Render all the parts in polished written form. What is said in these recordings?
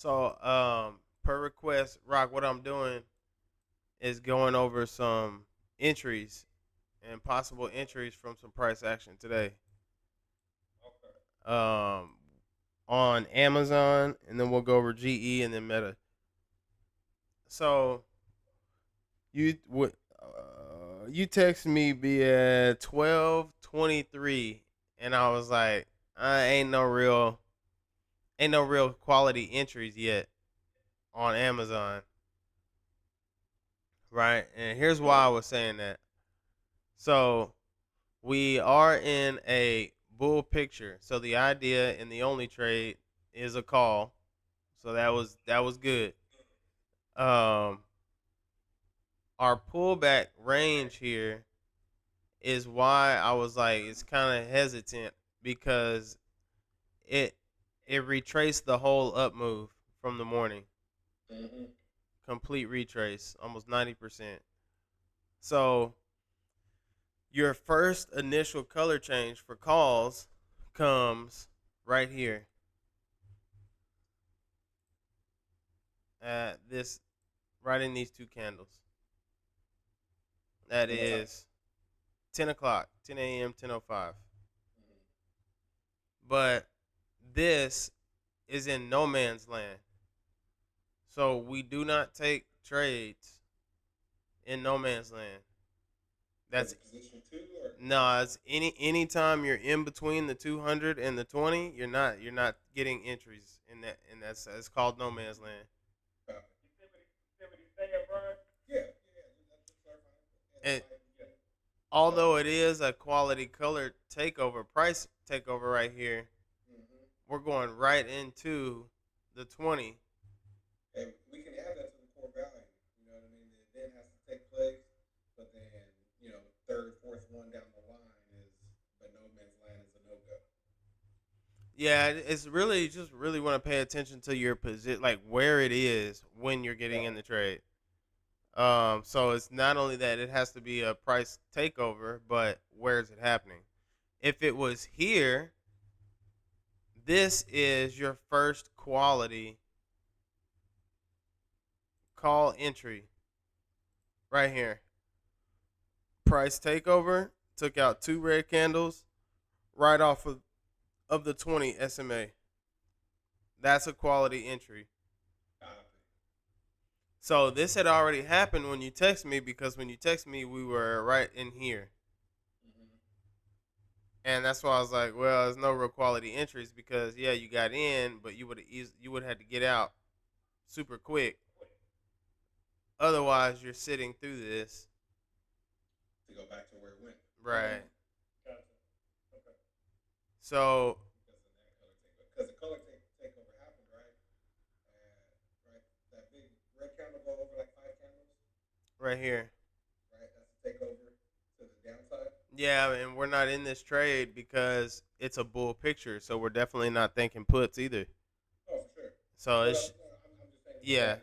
So, per request, Rock, what I'm doing is going over some entries and possible entries from some price action today. Um, on Amazon, and then we'll go over GE and then Meta. So you text me be at 12:23, and I was like, I ain't no real quality entries yet on Amazon, right? And here's why I was saying that. So we are in a bull picture. So the idea in the only trade is a call. So that was good. Um, our pullback range here is why I was like it's kind of hesitant because it it retraced the whole up move from the morning, complete retrace, almost 90%. So your first initial color change for calls comes right here at this, right in these two candles. That is 10 o'clock, 10 a.m., 10:05. But this is in no man's land. So we do not take trades in no man's land. That's no, it's anytime you're in between the 200 and the 20, you're not getting entries in that, and that's it's called no man's land. And although it is a quality color takeover, price takeover right here, we're going right into the 20. Yeah, it's really just really want to pay attention to your position, like where it is when you're getting in the trade. So it's not only that it has to be a price takeover, but where is it happening? If it was here, this is your first quality call entry right here. Price takeover, took out two red candles right off of the 20 SMA. That's a quality entry. So this had already happened when you text me, because when you text me, we were right in here. And that's why I was like, well, there's no real quality entries because yeah, you got in, but you would have had to get out super quick. Otherwise, you're sitting through this. Right. So right here. Yeah, and we're not in this trade because it's a bull picture, so we're definitely not thinking puts either. So it's yeah,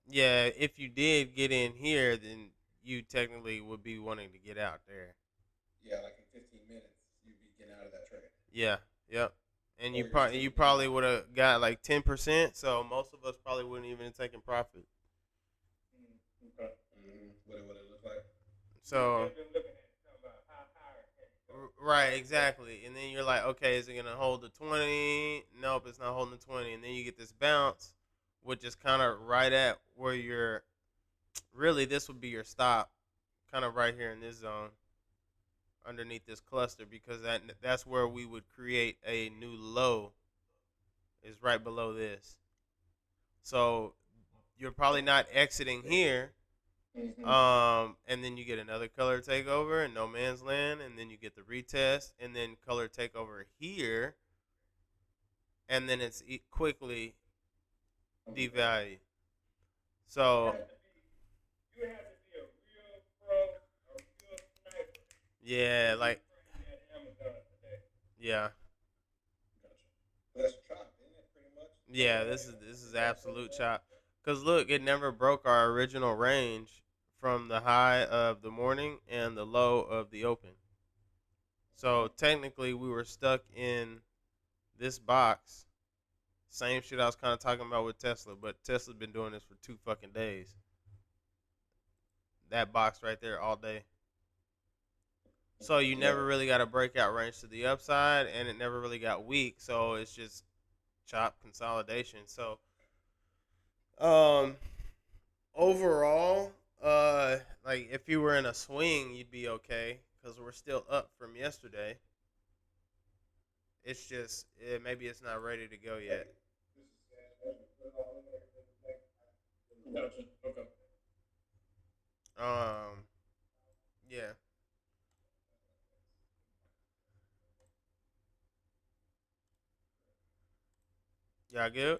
yeah. If you did get in here, then you technically would be wanting to get out there. Yeah, yep. And you probably would have got like 10%. So most of us probably wouldn't even have taken profit. So right, exactly. And then you're like, okay, is it gonna hold the 20? Nope, it's not holding the 20. And then you get this bounce, which is kind of right at where you're. Really, this would be your stop, kind of right here in this zone, underneath this cluster, because that's where we would create a new low. Is right below this. So you're probably not exiting here. And then you get another color takeover in no man's land, and then you get the retest, and then color takeover here, and then it's quickly devalued. So yeah, like yeah, yeah. This is absolute chop. Cause look, it never broke our original range from the high of the morning and the low of the open. So technically, we were stuck in this box Same shit I was kind of talking about with Tesla, but Tesla's been doing this for 2 fucking days. That box right there all day. So you Yeah. never really got a breakout range to the upside, and it never really got weak. So it's just chop consolidation. So um, overall, like if you were in a swing, you'd be okay because we're still up from yesterday. It's just maybe it's not ready to go yet. Gotcha. Okay. Um, yeah, y'all good?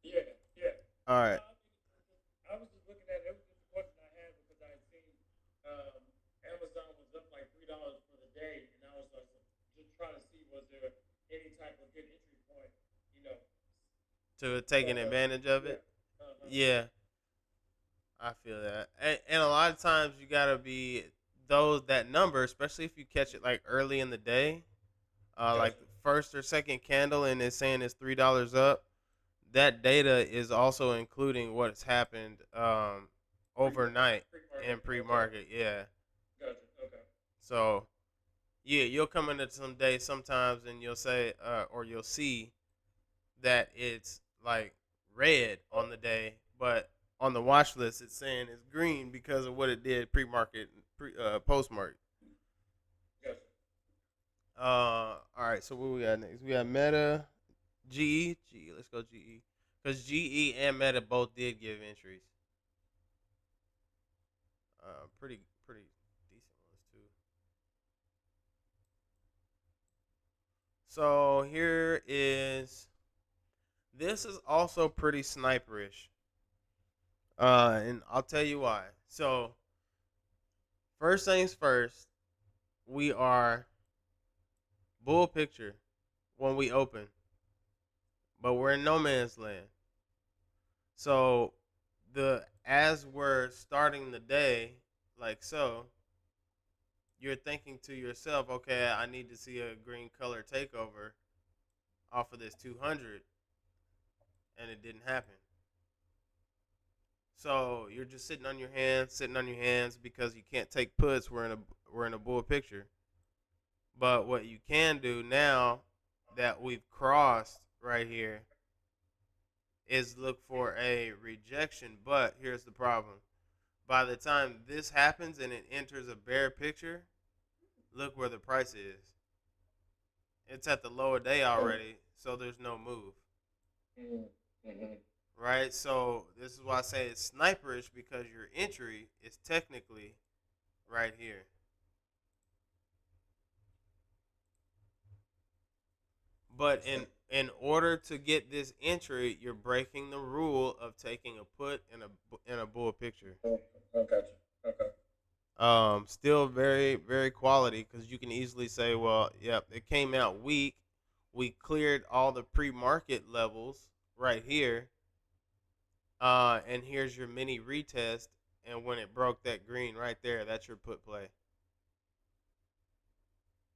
Yeah. Yeah. All No, right. I was just looking at it. It was just a question I had because I had seen um, Amazon was up like $3 for the day, and I was like, just trying to see was there any type of good entry point, you know? To taking But advantage of yeah. it. Uh huh. Yeah, I feel that. And a lot of times you gotta be those that number, especially if you catch it like early in the day, like Gotcha. the first or second candle, and it's saying it's $3 up. That data is also including what's happened Pre market. overnight Pre market. and Okay. pre-market. Yeah. Gotcha. Okay. So yeah, you'll come into some days sometimes, and you'll say, or you'll see that it's like red on the day, but on the watch list it's saying it's green because of what it did pre-market, post-market. Gotcha. All right. So what we got next? We got Meta, GE, GE. Let's go GE because GE and Meta both did give entries. Pretty decent ones too. So here is this is also pretty sniperish. And I'll tell you why. So first things first, we are bull picture when we open, but we're in no man's land. So the as we're starting the day, like so, you're thinking to yourself, okay, I need to see a green color takeover off of this 200, and it didn't happen. So you're just sitting on your hands because you can't take puts. We're in a bull picture. But what you can do now that we've crossed right here is look for a rejection. But here's the problem: by the time this happens and it enters a bear picture, look where the price is. It's at the lower day Oh. already, so there's no move. Mm-hmm. Mm-hmm. Right? So this is why I say it's sniperish because your entry is technically right here. But in order to get this entry, you're breaking the rule of taking a put in a bull picture. Oh, I got you. Okay. Still very quality because you can easily say, well, yep, it came out weak. We cleared all the pre-market levels right here, and here's your mini retest. And when it broke that green right there, that's your put play.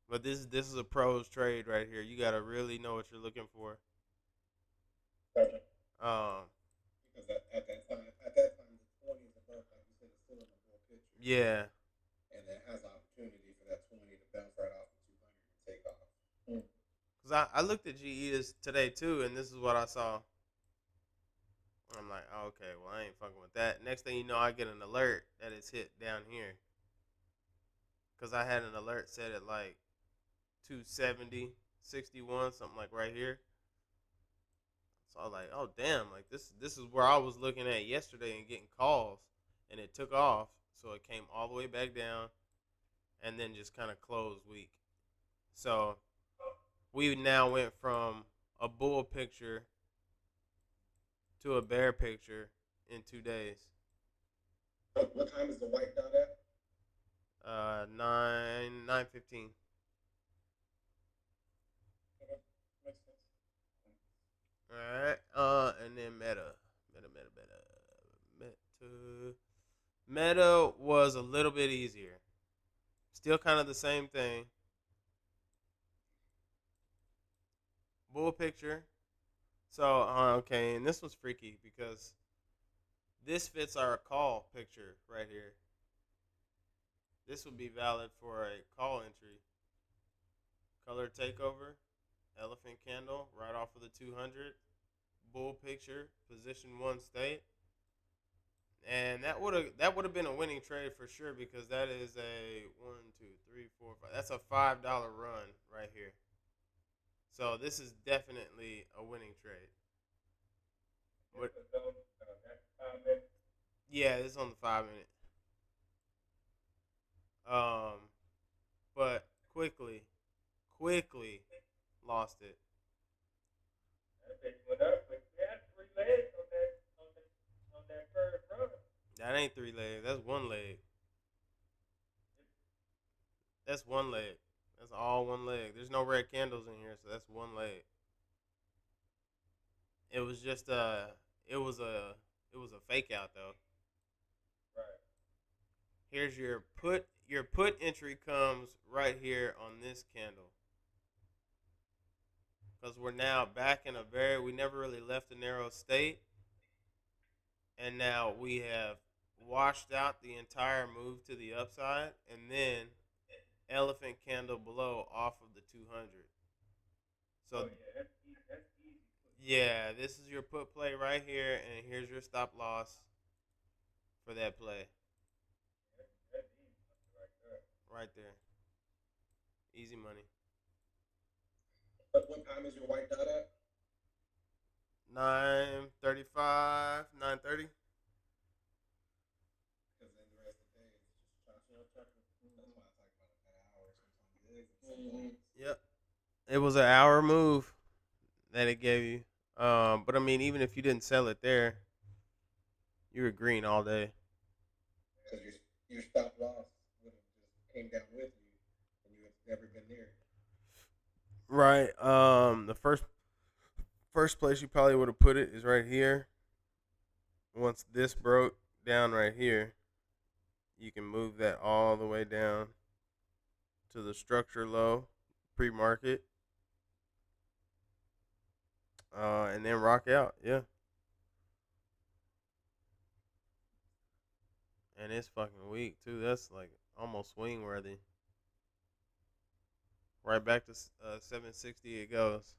But this is a pros trade right here. You gotta really know what you're looking for. Gotcha. Um, Because at that time, the 20 is above, like you said, it's still in the full picture, yeah, and it has the opportunity for that 20 to bounce right off the 200 and take off. Mm. because I looked at GE today too, and this is what I saw. I'm like, oh, okay, well, I ain't fucking with that. Next thing you know, I get an alert that it's hit down here. Because I had an alert set at like 270, 61, something like right here. So I was like, oh, damn, like this is where I was looking at yesterday and getting calls. And it took off. So it came all the way back down and then just kind of closed weak. So we now went from a bull picture to a bear picture in 2 days. What time is the white dot at? 9:15. Okay. Makes sense. All right. And then meta. Meta was a little bit easier. Still kind of the same thing. Bull picture. So, okay, and this was freaky because this fits our call picture right here. This would be valid for a call entry. Color takeover, elephant candle, right off of the 200. Bull picture, position one state. And that would have been a winning trade for sure because that is a one, two, three, four, five. That's a $5 run right here. So this is definitely a winning trade. But yeah, this is on the 5 minute. Um, but quickly lost it. That ain't three legs. That's one leg. That's one leg. That's all one leg. There's no red candles in here, so that's one leg. It was just it was a it was a fake out though. Here's your put entry comes right here on this candle because we're now back in a very we never really left a narrow state, and now we have washed out the entire move to the upside, and then elephant candle below off of the 200. So yeah, this is your put play right here, and here's your stop loss for that play right there. Easy money. But what time is your white dot at? 9:35, 9:30. Because then the rest of the day is just That's why I talk about an hour. Sometimes it is. Sometimes. Yep. It was an hour move that it gave you. But I mean, even if you didn't sell it there, you were green all day. Because your stop loss would have just came down with you, and you had never been there. Right. The first place you probably would have put it is right here. Once this broke down right here, you can move that all the way down to the structure low, pre-market, and then rock out. Yeah. And it's fucking weak too. That's like almost swing worthy. Right back to 760 it goes.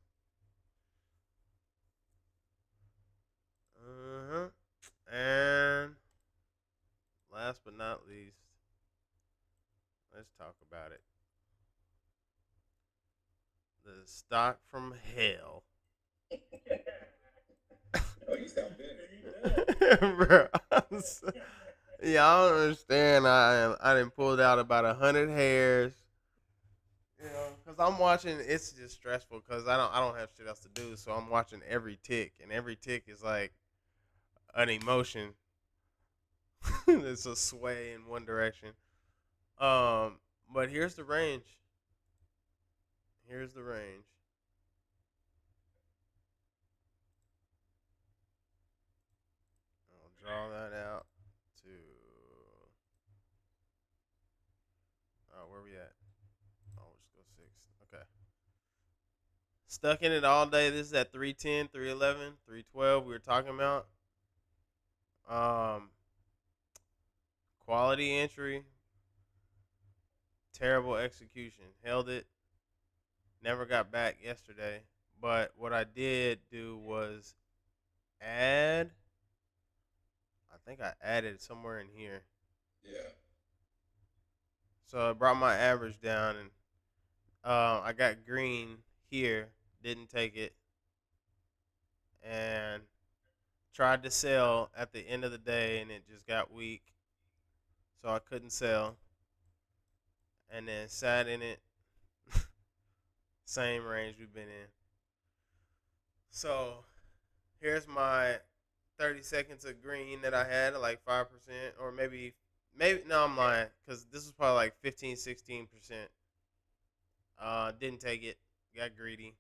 Uh huh. And last but not least, let's talk about it. The stock from hell. Oh, you sound bitter. Bro, yeah, I don't understand. I didn't pulled out about 100 hairs. Because I'm watching. It's just stressful because I don't have shit else to do. So I'm watching every tick, and every tick is like an emotion. It's a sway in one direction. But here's the range. Here's the range. I'll draw that out to. Where we at? Oh, we'll just go six. Okay. Stuck in it all day. This is at 310, 311, 312. We were talking about. Um, Quality entry, terrible execution. Held it. Never got back yesterday. But what I did do was add. I think I added somewhere in here. Yeah. So I brought my average down, and I got green here. Didn't take it, and tried to sell at the end of the day, and it just got weak, so I couldn't sell. And then sat in it, same range we've been in. So here's my 30 seconds of green that I had, like 5%, or maybe no, I'm lying, because this was probably like 15, 16%. Didn't take it, got greedy.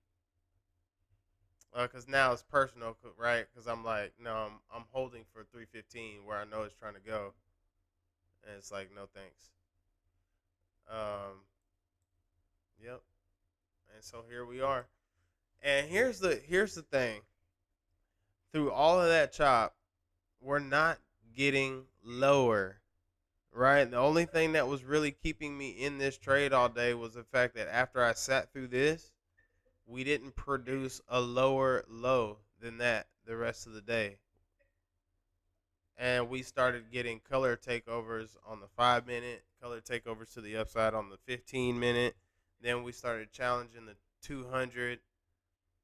Because now it's personal, right? Because I'm like, no, I'm holding for 315 where I know it's trying to go, and it's like, no thanks. Um, yep. And so here we are. And here's the thing. through all of that chop, we're not getting lower, right? The only thing that was really keeping me in this trade all day was the fact that after I sat through this, we didn't produce a lower low than that the rest of the day. And we started getting color takeovers on the 5 minute, color takeovers to the upside on the 15 minute. Then we started challenging the 200.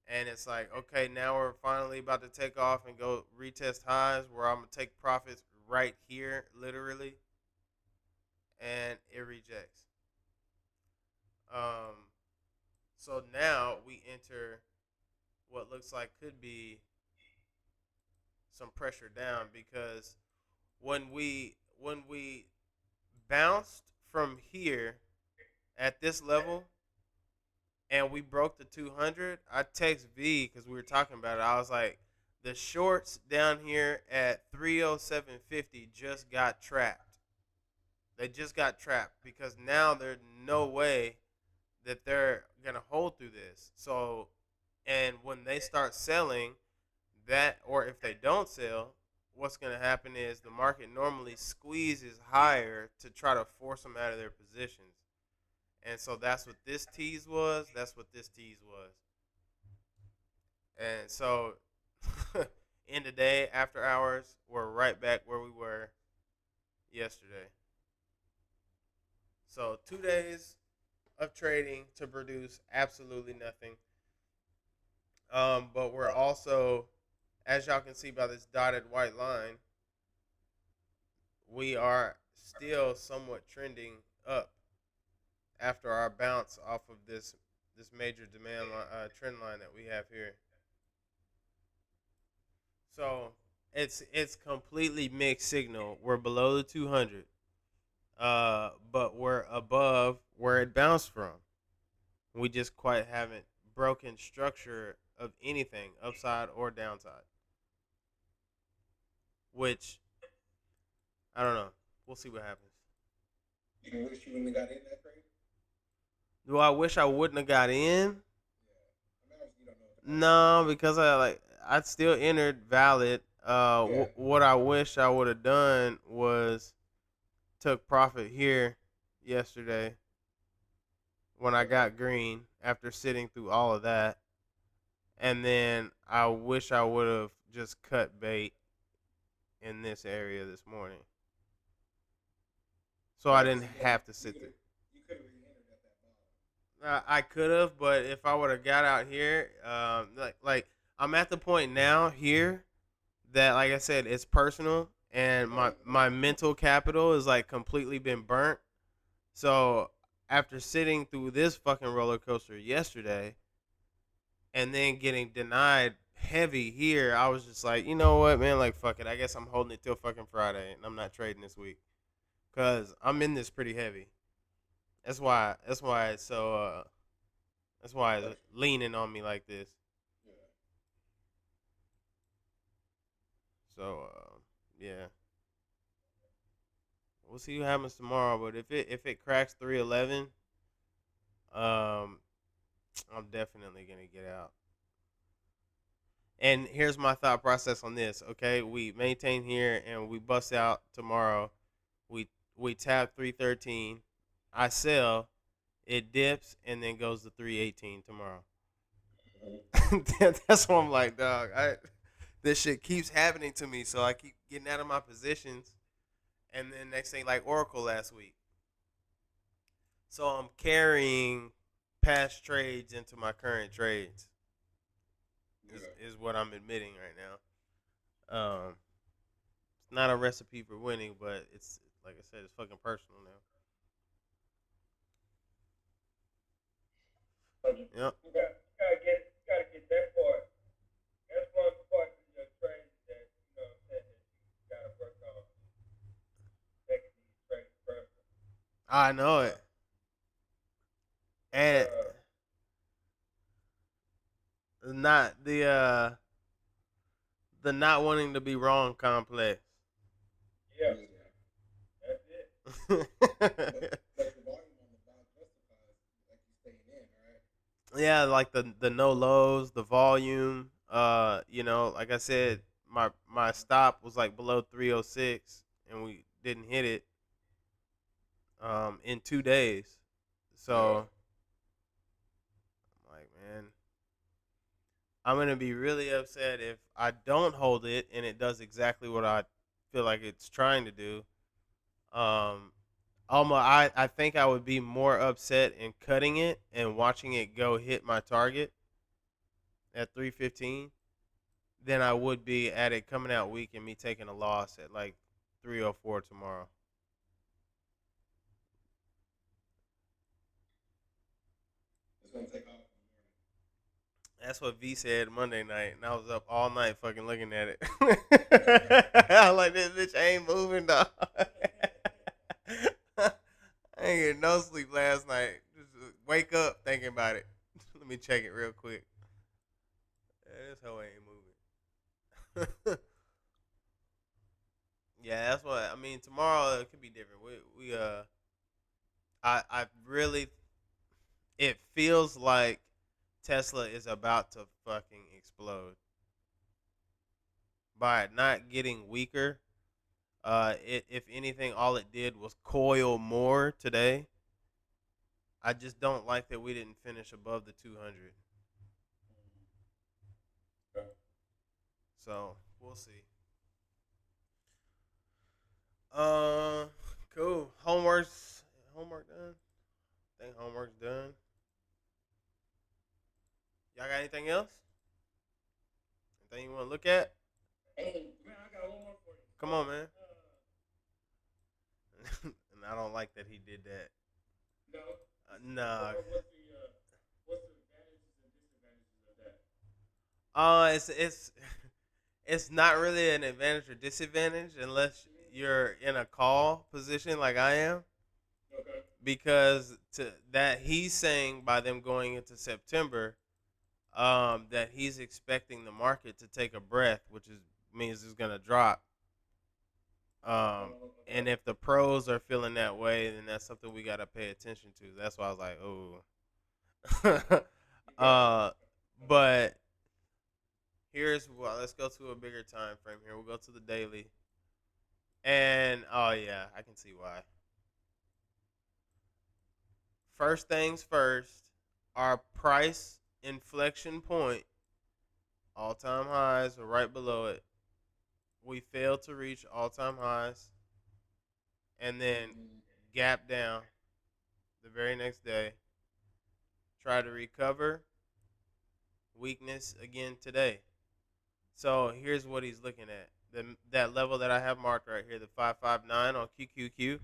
And it's like, okay, now we're finally about to take off and go retest highs where I'm going to take profits right here, literally. And it rejects. So now we enter what looks like could be some pressure down, because when we bounced from here at this level and we broke the 200, I text V because we were talking about it. I was like, the shorts down here at 307.50 just got trapped. They just got trapped because now there's no way that they're going to hold through this. So, and when they start selling that, or if they don't sell, what's going to happen is the market normally squeezes higher to try to force them out of their positions. And so that's what this tease was. That's what this tease was. And so, in the day, after hours, we're right back where we were yesterday. So 2 days of trading to produce absolutely nothing. But we're also, as y'all can see by this dotted white line, we are still somewhat trending up after our bounce off of this major demand trend line that we have here. So it's completely mixed signal. We're below the 200, but we're above where it bounced from. We just quite haven't broken structure of anything, upside or downside. Which, I don't know. We'll see what happens. You wish you wouldn't have got in that trade? Do I wish I wouldn't have got in? Yeah. I mean, obviously you don't know what the No, because I still entered valid. Yeah. What I wish I would have done was took profit here yesterday when I got green after sitting through all of that, and then I wish I would have just cut bait in this area this morning, so I didn't have to sit there. You could have re-entered at that bottom. I could have, but if I would have got out here, like I'm at the point now here that, like I said, it's personal, and my mental capital is like completely been burnt. So after sitting through this fucking roller coaster yesterday, and then getting denied heavy here, I was just like, you know what, man, like fuck it. I guess I'm holding it till fucking Friday, and I'm not trading this week because I'm in this pretty heavy. That's why. It's so. That's why it's leaning on me like this. Yeah. So yeah, we'll see what happens tomorrow. But if it cracks 311, I'm definitely gonna get out. And here's my thought process on this. Okay, we maintain here and we bust out tomorrow. We tap 313. I sell. It dips and then goes to 318 tomorrow. That's what I'm like, dog. This shit keeps happening to me, so I keep getting out of my positions. And then next thing, like Oracle last week. So I'm carrying past trades into my current trades. Is what I'm admitting right now. It's not a recipe for winning, but it's like I said, it's fucking personal now. Yep. You gotta get that part. That's one part of your training that that you gotta work on making these trades personal. I know it. And not the not wanting to be wrong complex. Yeah, that's it. But the volume on the box justifies like you staying in, right? Yeah, like the no lows, the volume, Like I said, my stop was like below 306, and we didn't hit it in 2 days. So I'm like, man, I'm gonna be really upset if I don't hold it and it does exactly what I feel like it's trying to do. Um, I think I would be more upset in cutting it and watching it go hit my target at 315 than I would be at it coming out weak and me taking a loss at like 304 tomorrow. It's gonna take off in the morning. That's what V said Monday night, and I was up all night fucking looking at it. I was like, this bitch ain't moving, dog. I ain't getting no sleep last night. Just wake up thinking about it. Let me check it real quick. This hoe ain't moving. Yeah, that's what I mean. Tomorrow it could be different. I really, it feels like Tesla is about to fucking explode by it not getting weaker. If anything, all it did was coil more today. I just don't like that we didn't finish above the 200. Okay. So we'll see. Uh, cool. Homework done. I think homework's done. Y'all got anything else? Anything you want to look at? Hey, man, I got one more for you. Come on, man. And I don't like that he did that. No. Nah. What's the advantages and disadvantages of that? It's not really an advantage or disadvantage unless you're in a call position like I am, Okay. because to that he's saying by them going into September, that he's expecting the market to take a breath, which is means it's gonna drop. And if the pros are feeling that way, then that's something we gotta pay attention to. That's why I was like, oh. But let's go to a bigger time frame here. We'll go to the daily. And oh yeah, I can see why. First things first, our price inflection point, all time highs are right below it. We failed to reach all time highs and then gap down the very next day. Try to recover, weakness again today. So here's what he's looking at. That level that I have marked right here, the 559 on QQQ.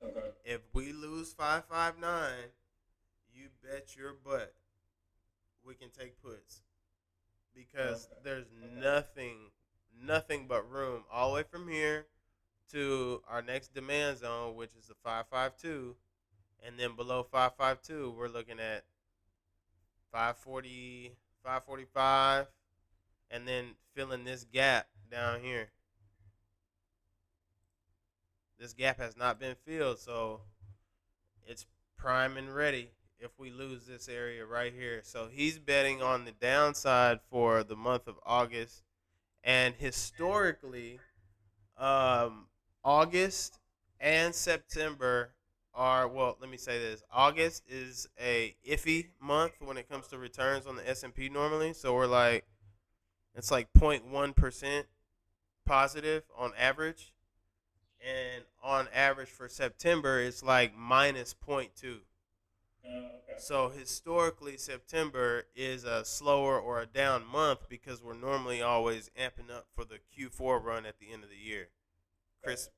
Okay. If we lose 559, you bet your butt we can take puts, because there's nothing but room all the way from here to our next demand zone, which is the 552, and then below 552 we're looking at 540, 545, and then filling this gap down here. This gap has not been filled, so it's prime and ready if we lose this area right here. So he's betting on the downside for the month of August. And historically, August and September are, well, let me say this. August is a iffy month when it comes to returns on the S&P normally. So we're like, it's like 0.1% positive on average. And on average for September, it's like minus 0.2. Okay. So historically, September is a slower or a down month because we're normally always amping up for the Q4 run at the end of the year,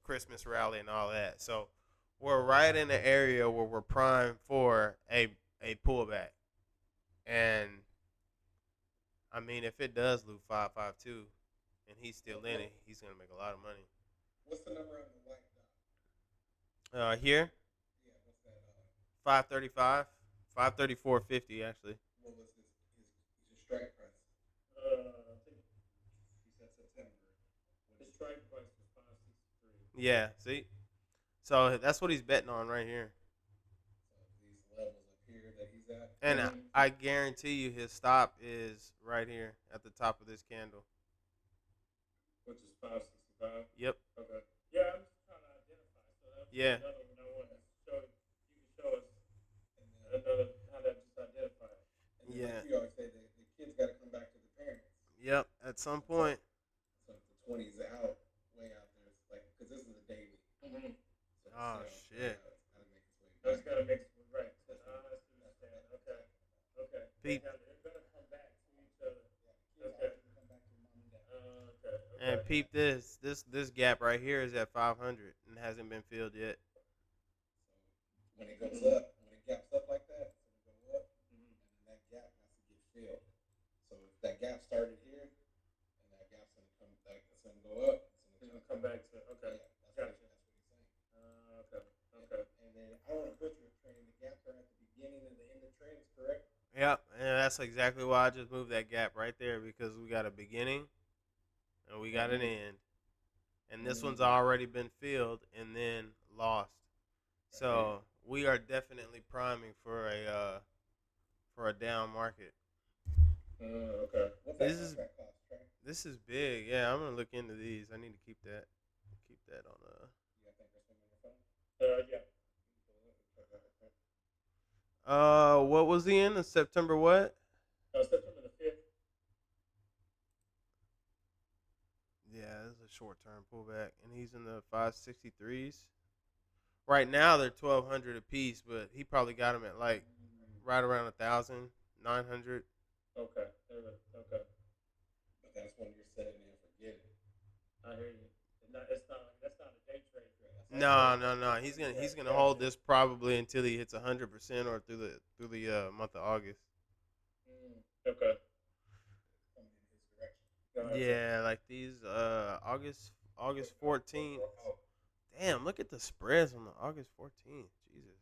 Christmas rally and all that. So we're right in the area where we're primed for a pullback. And I mean, if it does lose 552 and he's still in it, he's gonna make a lot of money. What's the number on the white dot? Here, Yeah, what's that? 535, 534.50 actually. What was his strike price? I think He said September. the strike price was 563. Yeah, see? So that's what he's betting on right here. So these levels up here that he's at. And Mhm. I guarantee you his stop is right here at the top of this candle. Which is 565. Yep. Okay. Yeah, I'm just trying to identify. So that's Yeah. another one I wanted to show. You can show us And another how to just identify it. and then Yeah. like you always say, the kids got to come back to the parents. Yep. At some So, point. so if the 20s out, way out there, it's like because this is a daily. Mm-hmm. So the Oh sales shit. it's got to make its way That's back. gotta make it right. So, That's what, I see what that's you're what saying. Okay. Okay. Peep. They're gonna come back to each other. yeah, Okay. kids have to come back to mom and dad. Okay. And Okay. peep this. This gap right here is at 500 and hasn't been filled yet. So when it goes up, when it gaps up like that, it's gonna go up, Mm-hmm. and then that gap has to get filled. So if that gap started here, and that gap's gonna come, it's gonna go up, It's gonna come back to okay. Yeah, Gotcha. that's what he's saying. Okay. Okay. And then I don't want to butcher it, train. The gaps are at the beginning and the end of trends, correct? Yep. And that's exactly why I just moved that gap right there because we got a beginning and we got an end. And this one's already been filled and then lost. So we are definitely priming for a down market. Okay. What's that This is contract cost, Trey? this is big. Yeah, I'm gonna look into these. I need to keep that on You got that person on your phone? Yeah. what was he in? September what? September the 5th. Yeah, this is a short term pullback, and he's in the 563s. Right now they're 1,200 a piece, but he probably got them at like right around 1,900. Okay. Okay. But that's when you're setting it and forgetting. I hear you. It's not like that's not a day trade. No. He's gonna hold this probably until he hits 100% or through the month of August. Okay. Coming in his direction. Yeah, like these August 14th. Damn, look at the spreads on the August 14th. Jesus,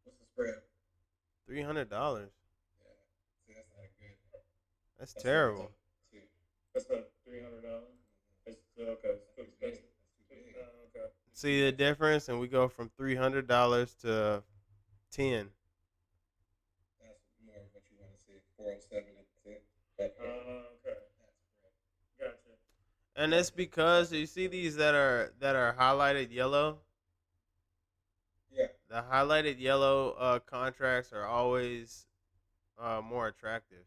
What's the spread? $300. Yeah. See, that's not good. That's terrible. Too. That's about $300. It's okay. It's too That's too big. expensive. That's too big. Okay. See the difference, and we go from $300 to 10. That's more of what you want to see. 407 and 10. That Okay. spread. Gotcha. And it's because you see these that are highlighted yellow. Yeah. The highlighted yellow contracts are always more attractive.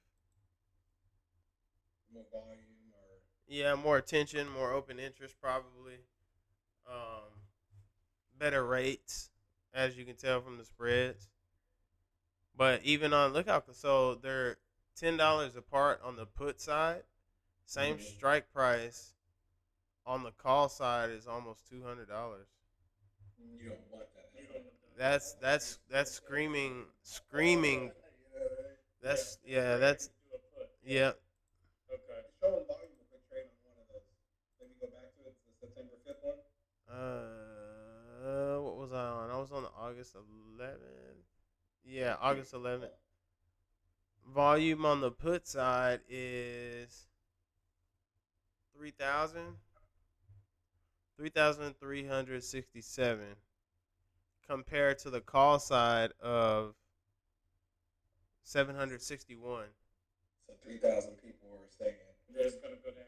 More volume or Yeah, more attention, more open interest, probably. Better rates, as you can tell from the spreads. But even on so they're $10 apart on the put side. Same strike price on the call side is almost $200. you don't want that. That's screaming. That's yeah. That's yeah. Okay. Showing volume if we trade on one of those. Let me go back to it. It's the September 5th one. What was I on? I was on the August 11th. Yeah, August 11th. Volume on the put side is 3,000. 3,367 compared to the call side of 761. So 3,000 people were saying. Yeah, it's gonna go down.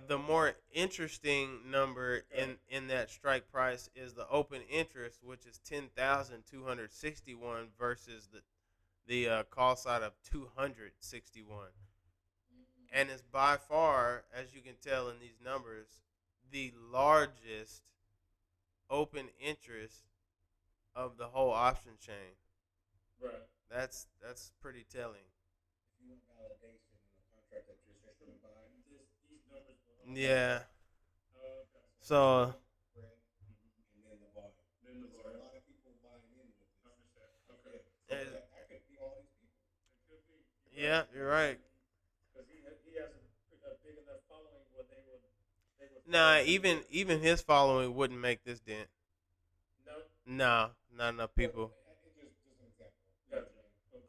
The more interesting number in that strike price is the open interest, which is 10,261 versus the call side of 261. And it's by far, as you can tell in these numbers, the largest open interest of the whole option chain. Right. That's pretty telling. If you want validation in a contract that you're just going to buy, These numbers will. Yeah. Okay. So spread, and then the volume. Then the There's a volume. lot of people buying in with this. Understand. Okay. So Is- that could be all these people. It could be. yeah, you're right. Because he has a big enough following where they would. Nah, even his following wouldn't make this dent. No. Nah, not enough people. Just an example.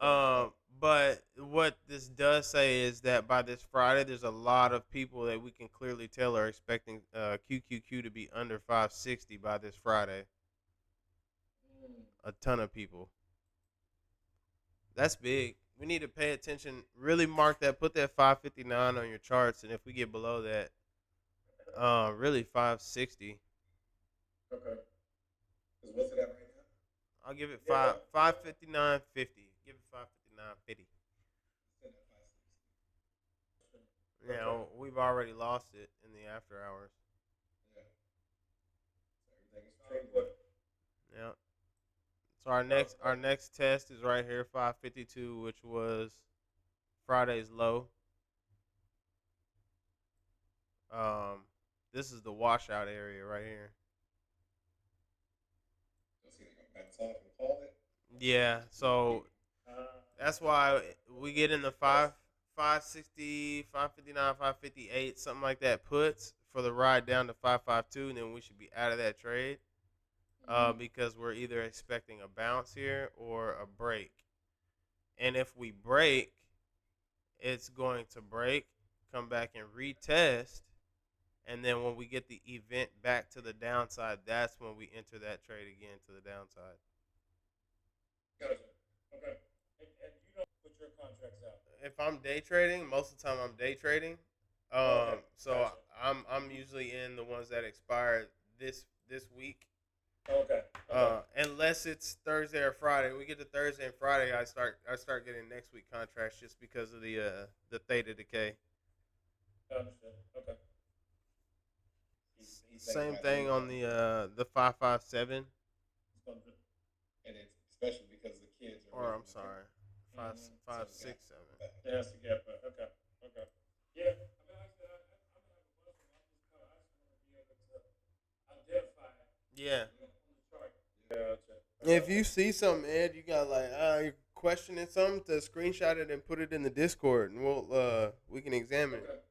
Gotcha. But what this does say is that by this Friday, there's a lot of people that we can clearly tell are expecting QQQ to be under 560 by this Friday. A ton of people. That's big. We need to pay attention. Really mark that. Put that 559 on your charts, and if we get below that, really 560. Okay. Cause what's it at right now? I'll give it Yeah. 559.50. Give it 559.50. It's in at 560. Yeah, we've already lost it in the after hours. Yeah. So everything is trading. Yeah. So our next test is right here, 552, which was Friday's low. This is the washout area right here. Let's see, they gonna bounce off and call it. Yeah, so that's why we get in the 560, 559, 558, something like that puts for the ride down to 552, and then we should be out of that trade. Because we're either expecting a bounce here or a break. And if we break, it's going to break, come back and retest, and then when we get the event back to the downside, that's when we enter that trade again to the downside. Gotcha. Okay. And you don't put your contracts out. If I'm day trading, most of the time I'm day trading. Okay, So gotcha. I'm usually in the ones that expire this week. Okay. Unless it's Thursday or Friday. We get to Thursday and Friday, I start getting next week contracts just because of the theta decay. Understood. Okay. He's Same about thing to- on the 557, It's gonna be- And it's especially because the kids are. or I'm raising sorry, their- 567. Yeah, that's the gap. Okay. Okay. Yeah. I mean, like I said, I'm gonna have a bunch of them. I just want to be able to identify Yeah. on the chart. Yeah. Gotcha. If you see something, Ed, you got like you're questioning something, to screenshot it and put it in the Discord, and we can examine it. Okay.